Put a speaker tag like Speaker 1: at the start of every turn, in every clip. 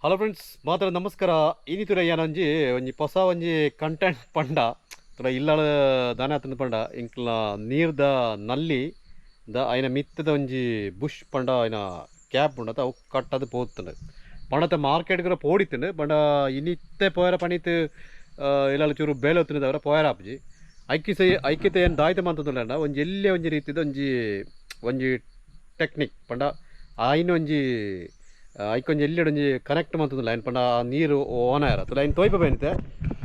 Speaker 1: hello friends ಮಾತ್ರ ನಮಸ್ಕಾರ ಇನಿತುರ ಏನಂಜಿ ಒಂಜಿ ಹೊಸ ಒಂಜಿ ಕಂಟೆಂಟ್ ಪಂಡ ತುರ ಇಲ್ಲಾಳ ದಾನ ಆತನ ಪಂಡ ಇಂಕ್ಲ ನೀರ್ದ ನಲ್ಲಿ ಐನ ಮಿತ್ತದ ಒಂಜಿ ಬುಷ್ ಪಂಡ ಐನ ಕ್ಯಾಪ್ ಉಂಡತ ಅವು ಕಟ್ಟದು ಪೋತುಂಡು ಪಂಡತ ಮಾರ್ಕೆಟ್ ಕೂಡ ಪೋಡಿತ್ತುಂಡು ಪಂಡ ಇನಿತ್ತೆ ಪೋಯರ ಪಣಿತ್ ಇಲ್ಲಾಳ ಚೂರು ಬೇಲೆ ಹೊತ್ತಿನದವರ ಪೋಯರ ಆಪುಜಿ ಐಕ್ಯತೆ ಏನು ದಾಯ್ತ ಮಂತದುಂಡ ಒಂಜಿ ಎಲ್ಲೇ ಒಂಜಿ ರೀತಿದ ಒಂಜಿ ಒಂಜಿ ಟೆಕ್ನಿಕ್ ಪಂಡ ಆಯ್ನ ಒಂಜಿ ಐಕೊಂಜಿ ಎಲ್ಲಿಡೊಂಜಿ ಕನೆಕ್ಟ್ ಮಂತದಿಲ್ಲ ಆಯ್ನ ಪಂಡ ನೀರು ಓನ ಇರ ತುಲ ಆಯ್ನ ತೋಯ್ಪ ಬೇನಿತೆ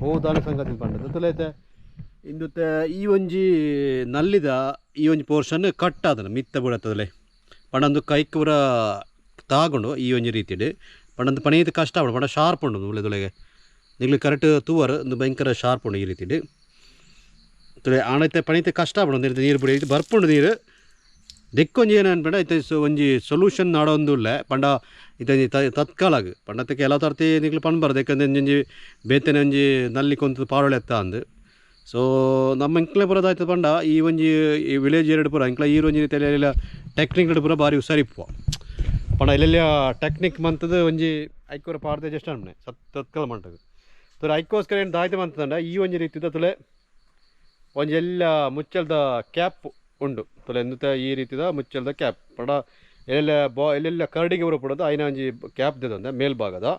Speaker 1: ಓ ದಾನ ಸಂಗತಿ ಪಂಡದು ತುಲೈತೆ ಇಂದುತ್ತೆ ಈ ಒಂಜಿ ನಲ್ಲಿದ ಈ ಒಂಜಿ ಪೋರ್ಷನ್ ಕಟ್ ಆದನು ಮಿತ್ತ ಬಿಡತ್ತದಲೆ ಪಂಡಂದು ಕೈಕ್ ಪೂರ ತಾಗೊಂಡು ಈ ಒಂಜಿ ರೀತಿಡ್ ಪಂಡಂದು ಪಣೀತ ಕಷ್ಟ ಆವಡು ಪಂಡ ಶಾರ್ಪ್ ಉಂಡು ಉಳ್ಳೆದೊಳಗೆ ನಿಗ್ಲಿ ಕರೆಕ್ಟ್ ತೂವರ್ ಒಂದು ಭಯಂಕರ ಶಾರ್ಪ್ ಉಂಡು ಈ ರೀತಿಡ್ ತುಲೆ ಆಣೈತೆ ಪಣೀತ ಕಷ್ಟ ಆವಡು ನೀರು ಬಿಡಿ ಇದು ಬರ್ಪುಂಡು ನೀರು ದೆಕ್ಕೊಂಜಿ ಏನು ಅನ್ಪಂಡ ಇತ್ತೆ ಒಂಜಿ ಸೊಲ್ಯೂಷನ್ ನಾಡೊಂದುಲ್ಲೆ ಪಂಡ ಇತ್ತಂಜಿ ತತ್ಕಾಲಾಗ ಪಂಡತ್ತಕ್ಕೆ ಎಲ್ಲ ತರ್ತಿ ನಿಗ್ಲು ಪಣ್ಬಾರ್ದು ಯಾಕಂದ್ರೆ ಒಂಜಿ ಬೇತನೆ ಒಂಜಿ ನಲ್ಲಿ ಕೊಂತ ಪಾಡೊಳೆ ಎತ್ತ ಅಂದು ಸೊ ನಮ್ಮ ಇಂಕ್ಲೆ ಬರೋದಾಯ್ತು ಪಂಡ ಈ ಒಂಜಿ ಈ ವಿಲೇಜ್ ಎರಡು ಪೂರ ಇಂಕ್ಲ ಈ ಒಂಜಿ ರೀತಿಯಲ್ಲಿ ಟೆಕ್ನಿಕ್ ಪೂರ ಭಾರಿ ಹುಷಾರಿಪ್ಪು ಪಂಡ ಇಲ್ಲೆಲ್ಲ ಟೆಕ್ನಿಕ್ ಮಂತದ್ದು ಒಂಜಿ ಐಕೋರ ಪಾಡ್ದೆ ಜಸ್ಟ್ ಅನ್ಮನೆ ತತ್ಕಾಲ ಮಂಟದು ತುಲೆ ಐಕೋಸ್ಕರ ಏನು ದಾಯ್ತು ಮಂತದಂಡ ಈ ಒಂಜಿ ರೀತಿದ ತುಲೆ ಒಂಜಿ ಎಲ್ಲ ಮುಚ್ಚಲ್ದ ಕ್ಯಾಪ್ ಉಂಡು ತುಲೆ ಎಂತ ಈ ರೀತಿದ ಮುಚ್ಚಲ್ದ ಕ್ಯಾಪ್ ಪಂಡ ಎಲ್ಲೆಲ್ಲ ಕರಡಿಗೆ ಬರೋ ಪಡೋದು ಐನ ಒಂಜಿ ಕ್ಯಾಪ್ ದೇದಂದೆ ಮೇಲ್ಭಾಗದ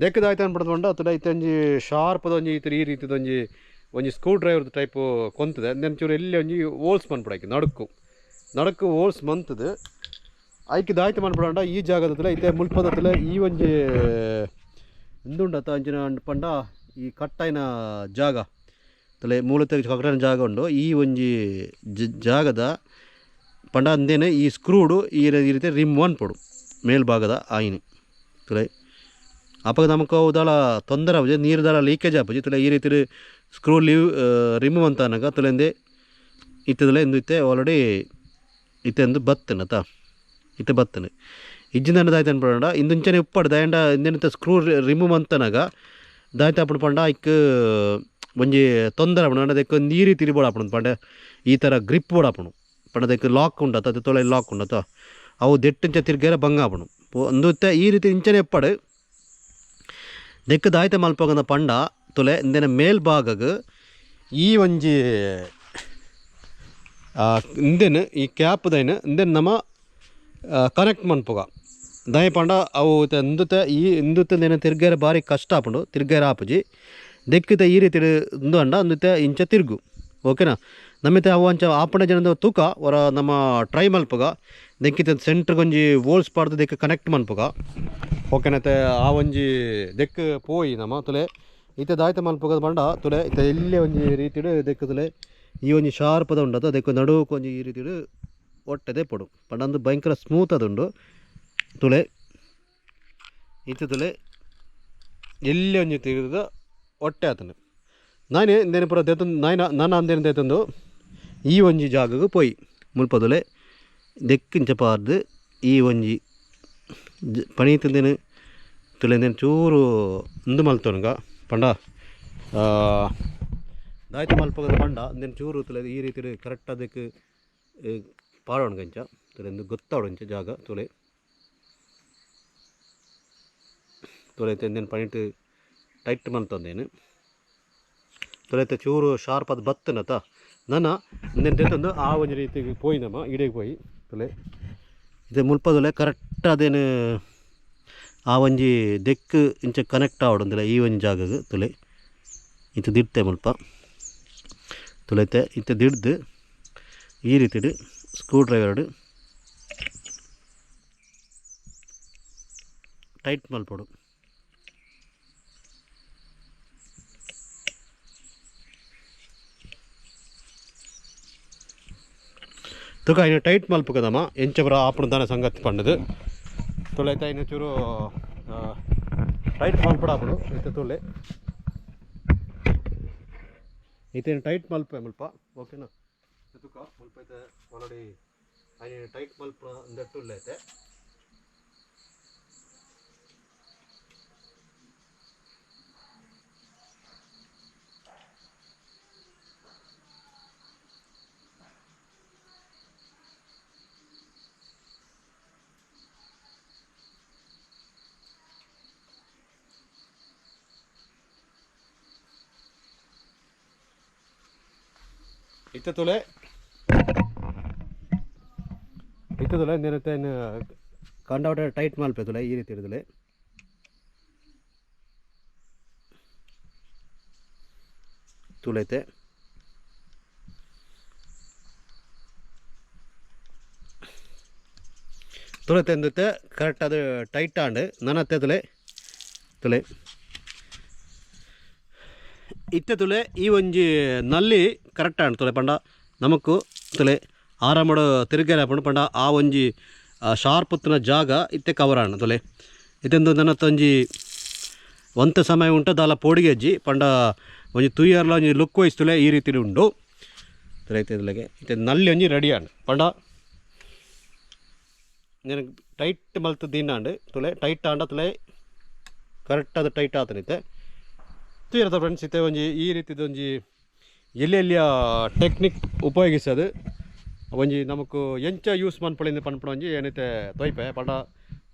Speaker 1: ದೆಕ್ಕದಾಯ್ತು ಅನ್ಬಿಡೋದು ಪಂಡ ತುಲೆ ಐತೆ ಒಂಜಿ ಶಾರ್ಪದ ಒಂಜಿ ಈ ರೀತಿದ ಒಂಜಿ ಸ್ಕ್ರೂ ಡ್ರೈವರ್ದು ಟೈಪು ಕೊಂತದೆ ನೆನ್ ಚೂರು ಎಲ್ಲಿ ಒಂಜಿ ಓಲ್ಸ್ ಮನ್ಪಡಾಕಿ ನಡಕು ಓಲ್ಸ್ ಮಂತದು ಐಕೆ ದಾಯ್ತು ಮನ್ಪಡ ಈ ಜಾಗದ ತುಲೆ ಐತೆ ಮುಲ್ಪದ ತುಲೆ ಈ ಒಂಜಿ ಎಂದುಂಡತ ಅಂಚಿನ ಪಂಡ ಈ ಕಟ್ಟೈನ ಜಾಗ ತಲೆ ಮೂಲತ ಕೊಕ್ಕಡನ ಜಾಗ ಉಂಡು ಈ ಒಂಜಿ ಜಾಗದ ಪಂಡ ಅಂದೇನೆ ಈ ಸ್ಕ್ರೂಡು ಈ ರೀತಿ ರಿಮ್ ಒನ್ ಪೊಡು ಮೇಲ್ಭಾಗದ ಆಯಿನಿ ತುಲೆ ಅಪ್ಪ ನಮಕ್ ಉದಾಳ ತೊಂದರೆ ಆಪುಜಿ ನೀರು ದಾಳ ಲೀಕೇಜ್ ಆಪುಜಿ ತುಲೆ ಈ ರೀತಿ ಸ್ಕ್ರೂ ರಿಮ್ ಅಂತ ಅನ್ನಗ ತುಲೆಂದೆ ಇತ್ತದಲೆ ಎಂದು ಇತ್ತೆ ಆಲ್ರೆಡಿ ಇತ್ತೆಂದು ಬತ್ತನತ ಇತ್ತೆ ಬತ್ತನೆ ಇಜ್ಜಿನ ದಾಯ್ತು ಅನ್ಪಡ ಇಂದುಂಚನೆ ಉಪ್ಪಡು ದಯಂಡ ಇಂದೇನಿತ್ತ ಸ್ಕ್ರೂ ರಿಮೂವ್ ಅಂತನಾಗ ದಾಯ್ತು ಅಪ್ಪಡು ಪಂಡ ಐಕ್ ಒಂಜಿ ತೊಂದರೆ ಆಪುಂಡು ಅದಕ್ಕೆ ನೀರು ತಿರಿಬೋಡು ಆಪುಂಡು ಪಂಡ ಈ ಥರ ಗ್ರಿಪ್ ಬೋಡು ಆಪುಂಡು ಪಂಡ ಅದಕ್ಕೆ ಲಾಕ್ ಉಂಡತ ಅದು ತೊಲೆ ಲಾಕ್ ಉಂಡತ ಅವು ದೆಟ್ಟಿಂಚ ತಿರ್ಗೇರ ಬಂಗ ಆಪುಂಡು ಅಂದುತ್ತೆ ಈ ರೀತಿ ಇಂಚನೆ ಎಪ್ಪಡು ದೆಕ್ಕ ದಾಯ್ತ ಮಲ್ಪಗಂದ ಪಂಡ ತೊಲೆ ಇಂದೇನ ಮೇಲ್ಭಾಗಗ್ ಈ ಒಂಜಿ ಇಂದೇನು ಈ ಕ್ಯಾಪ್ದೈನ ಇಂದೇನು ನಮ್ಮ ಕನೆಕ್ಟ್ ಮನ್ಪುಗ ದಯ ಪಂಡ ಅವು ಇಂದುತ್ತೆ ಈ ಇಂದುತ್ತೇನು ತಿರ್ಗೇರ ಭಾರಿ ಕಷ್ಟ ಆಪುಂಡು ತಿರ್ಗೇರ ಆಪುಜಿ ದೆಕ್ಕಿತ ಈ ರೀತಿ ಇಂದು ಅಂಡ ಅಂದುತ್ತೆ ಇಂಚ ತಿರುಗು ಓಕೆನಾ ನಮ್ಮಿತೆ ಅವು ಅಂಚ ಆಪಣೆ ಜನದ ತೂಕ ಹೊರ ನಮ್ಮ ಟ್ರೈ ಮಲ್ಪಗ ದೆಕ್ಕಿತ ಸೆಂಟ್ರಿಗೊಂಜಿ ವೋಲ್ಸ್ ಪಾಡ್ದು ದೆಕ್ಕ ಕನೆಕ್ಟ್ ಮನ್ಪಗ ಓಕೆನತ್ತೆ ಆ ಒಂಜಿ ದೆಕ್ ಪೋಯಿ ನಮ್ಮ ತುಲೆ ಇತ್ತೆ ದಾಯ್ತ ಮಲ್ಪಗದ ಪಂಡ ತುಲೆ ಇತ್ತೆ ಇಲ್ಲೇ ಒಂಜಿ ರೀತಿಡು ದೆಕ್ಕ ತುಲೆ ಈ ಒಂಜಿ ಶಾರ್ಪದ ಉಂಡತ ದೆಕ್ಕ ನಡುವಕ್ಕೆ ಒಂಜಿ ಈ ರೀತಿಡು ಒಟ್ಟದೆ ಪಡು ಪಂಡ ಅಂದು ಭಯಂಕರ ಸ್ಮೂತ್ ಅದುಂಡು ತುಲೆ ಇತ್ತು ತುಲೆ ಎಲ್ಲೇ ಒಂಜಿ ತೆಗೆದ ಹೊಟ್ಟೆ ಆತನು ನಾನೇ ಇಂದೇನು ಪುರ ದೇತು ನಾನು ಅಂದೇನು ದೇತಂದು ಈ ಒಂಜಿ ಜಾಗಕ್ಕೆ ಪೋಯಿ ಮುಲ್ಪದೊಲೆ ದೆಕ್ಕಿಂಚ ಪಾರ್ದು ಈ ಒಂಜಿ ಪಣೀತಂದೇನು ತುಲೆಂದೇನು ಚೂರು ಇಂದು ಮಲ್ತವನ್ಗ ಪಂಡ ದಾಯ್ತು ಮಲ್ಪಗದ ಪಂಡ ಇಂದೇನು ಚೂರು ತುಲೆ ಈ ರೀತಿ ಕರೆಕ್ಟ್ ಅದಕ್ಕೆ ಪಾಡೋಣ್ಗಂಚ ತುಲೆಂದು ಗೊತ್ತಾವಡಂಚ ಜಾಗ ತುಲೆ ಎಂದೇನು ಪಣಿಟ್ ಟೈಟ್ ಮಲ್ತಂದೇನು ತೊಲೆತೆ ಚೂರು ಶಾರ್ಪ್ ಅದು ಬತ್ತನತ ನನ್ನ ಇಂದೇನು ತೆತ್ತಂದು ಆ ಒಂಜಿ ರೀತಿಗೆ ಪೋಯಿ ನಮ್ಮ ಇಡೆಗೆ ಪೋಯಿ ತೊಲೆ ಇದು ಮುಲ್ಪದೊಲೆ ಕರೆಕ್ಟ್ ಅದೇನು ಆ ಒಂಜಿ ದೆಕ್ ಇಂಚ ಕನೆಕ್ಟ್ ಆವಡೊಂದಿಲ್ಲ ಈ ಒಂಜಿ ಜಾಗಗೆ ತೊಲೆ ಇತ್ತು ದಿಡ್ತೆ ಮುಲ್ಪ ತೊಲೆತೆ ಇತ್ತು ದಿಡ್ದು ಈ ರೀತಿಡು ಸ್ಕ್ರೂ ಡ್ರೈವರ್ಡು ಟೈಟ್ ಮಲ್ಪಡು ತುಕ ಇನ್ನು ಟೈಟ್ ಮಲ್ಪಕದಮ್ಮ ಎಂಚ ಬರ ಆಪಣ ದಾನ ಸಂಗತಿ ಪಂಡದು ತುಳೈತ ಇನ್ನು ಚೂರು ಟೈಟ್ ಮಲ್ಪಡಾಪಡು ಇತ್ತ ತುಳೆ ಇತ್ತೇನು ಟೈಟ್ ಮಲ್ಪ ಮುಲ್ಪ ಓಕೆನಾ ತುಕ ಮುಲ್ಪ ಐತೆ ಆಲ್ರೆಡಿ ಐನು ಟೈಟ್ ಮಲ್ಪ ಅಂದಟ್ಟು ಐತೆ ಇತ್ತೆ ತುಲೆ ಏನಂತೆ ಕಂಡಾವಟ ಟೈಟ್ ಮಲ್ಪೆ ತುಲೆ ಈ ರೀತಿ ಇರೋದಿಲ್ಲ ತುಳೈತೆ ತುಳೈತೆ ಅಂದತ್ತೆ ಕರೆಕ್ಟ್ ಅದು ಟೈಟ್ ಆಂಡ್ ನನ್ನತ್ತೆ ತುಳೆ ಇತ್ತೆ ತುಳೆ ಈ ಒಂಜಿ ನಲ್ಲಿ ಕರೆಕ್ಟ್ ಆಂಡ್ ತುಳೆ ಪಂಡ ನಮಕು ತುಳೆ ಆರಾಮಡು ತಿರುಗೇನ ಪಂಡ ಆ ಒಂಜಿ ಶಾರ್ಪುತ್ತಿನ ಜಾಗ ಇತ್ತೆ ಕವರ್ ಆಂಡ್ ತುಳೆ ಇತ್ತೆಂದು ನನ್ನತ್ತೊಂಜಿ ಒಂತ ಸಮಯ ಉಂಟು ದಾಲ ಪೋಡಿಗೆ ಅಜ್ಜಿ ಪಂಡ ಒಂಜಿ ತೂಯರ್ಲ ಒಂಜಿ ಲುಕ್ ವೈಸ್ ತುಳೆ ಈ ರೀತಿ ಉಂಡು ತುಳೈತೆ ತುಳೆಗೆ ಇತ್ತೆ ನಲ್ಲಿ ಒಂಜಿ ರೆಡಿ ಆಂಡ್ ಪಂಡ నేను టైట్ మల్తు దీన్నాండి ತುಳೆ ಟೈಟ್ ಆಂಡ ತುಳೆ ಕರೆಕ್ಟ್ ಅದು ಟೈಟ್ ಆತನಿತ್ತೆ ತೀರದ ಫ್ರೆಂಡ್ಸ್ ಇತ್ತೆ ಒಂಜಿ ಈ ರೀತಿದೊಂಜಿ ಎಲ್ಲೆಲ್ಲಿಯ ಟೆಕ್ನಿಕ್ ಉಪಯೋಗಿಸೋದು ಒಂಜಿ ನಮಕು ಎಂಚ ಯೂಸ್ ಮನ್ಪೊಳಿಂದ ಪನ್ಪಡ ಒಂಜಿ ಏನೈತೆ ತೊಯ್ಪೆ ಪಂಡ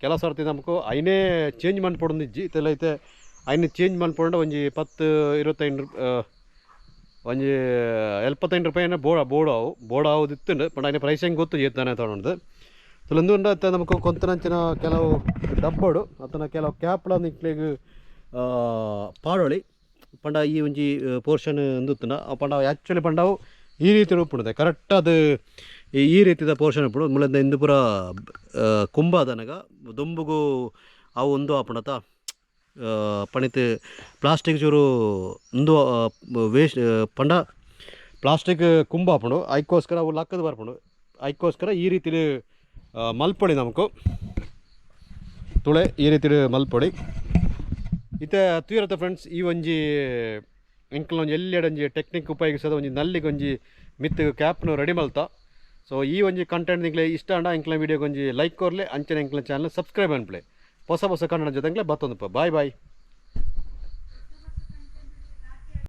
Speaker 1: ಕೆಲವು ಸರ್ತಿ ನಮಕು ಐನೇ ಚೇಂಜ್ ಮನ್ಪೊಡು ಇಜ್ಜಿ ಇತ್ತೆಲ್ಲ ಐತೆ ಐನೇ ಚೇಂಜ್ ಮನ್ಪೊಂಡ ಒಂಜಿ 10-25 ಒಂಜಿ 75 ರೂಪಾಯಿನ ಬೋಡಾವು ಇತ್ತುಂಡು ಪಂಡ ಐನೇ ಪ್ರೈಸ್ ಹೆಂಗೆ ಗೊತ್ತು ಜೇತಾನೆ ತೊಗೊಂಡು ತುಲಂದುಂಡ ನಮಕು ಕೊಂತನಂಚಿನ ಕೆಲವು ಡಬ್ಬಡು ಅತನ ಕೆಲವು ಕ್ಯಾಪ್ಲ ನಿಕ್ಲಿಗೆ ಪಾಡೋಳಿ ಪಂಡ ಈ ಒಂಜಿ ಪೋರ್ಷನ್ ಅಂದುತ್ತನ ಪಂಡ ಆ್ಯಕ್ಚುಲಿ ಪಂಡವು ಈ ರೀತಿ ಉಪ್ಪುಂಡೆ ಕರೆಕ್ಟ್ ಅದು ಈ ರೀತಿದ ಪೋರ್ಷನ್ ಉಪ್ಪುಡು ಮುಳಿಂದ ಇಂದು ಪೂರ ಕುಂಭ ಅದನಗ ದುಂಬುಗು ಅವು ಒಂದು ಆಪುಂಡತ ಪಣಿತು ಪ್ಲಾಸ್ಟಿಕ್ ಚೂರು ಒಂದು ವೇಸ್ಟ್ ಪಂಡ ಪ್ಲಾಸ್ಟಿಕ್ ಕುಂಭ ಆಪುಂಡು ಐಕ್ಕೋಸ್ಕರ ಅವು ಲಕ್ಕದ ಬರ್ಪುಂಡು ಐಕ್ಕೋಸ್ಕರ ಈ ರೀತಿ ಮಲ್ಪೊಡಿ ನಮಕು ತುಳೆ ಈ ರೀತಿ ಮಲ್ಪೊಡಿ ಇತ್ತೆ ತೂಯಿರತ್ತೆ ಫ್ರೆಂಡ್ಸ್ ಈ ಒಂಜಿ ಎಂಕ್ಲೊಂಜಿ ಎಲ್ಲೆಡೊಂಜಿ ಟೆಕ್ನಿಕ್ ಉಪಯೋಗಿಸೋದು ಒಂಜಿ ನಲ್ಲಿಗೆ ಒಂಜಿ ಮಿತ್ ಕ್ಯಾಪ್ನು ರೆಡಿ ಮಲ್ತ ಸೊ ಈ ಒಂಜಿ ಕಂಟೆಂಟ್ ನಿಂಕ್ಲೆ ಇಷ್ಟ ಅಂಡ ಎಂಕ್ಲ ವೀಡಿಯೋಗೆ ಒಂಜಿ ಲೈಕ್ ಕೊರ್ಲೆ ಅಂಚನೆ ಎಂಕ್ಲ ಚಾನಲ್ ಸಬ್ಸ್ಕ್ರೈಬ್ ಅನ್ಪ್ಲೆ ಹೊಸ ಕನ್ನಡ ಜೊತೆಂಗ್ಲೆ ಬತ್ತೊಂದಪ್ಪ ಬಾಯ್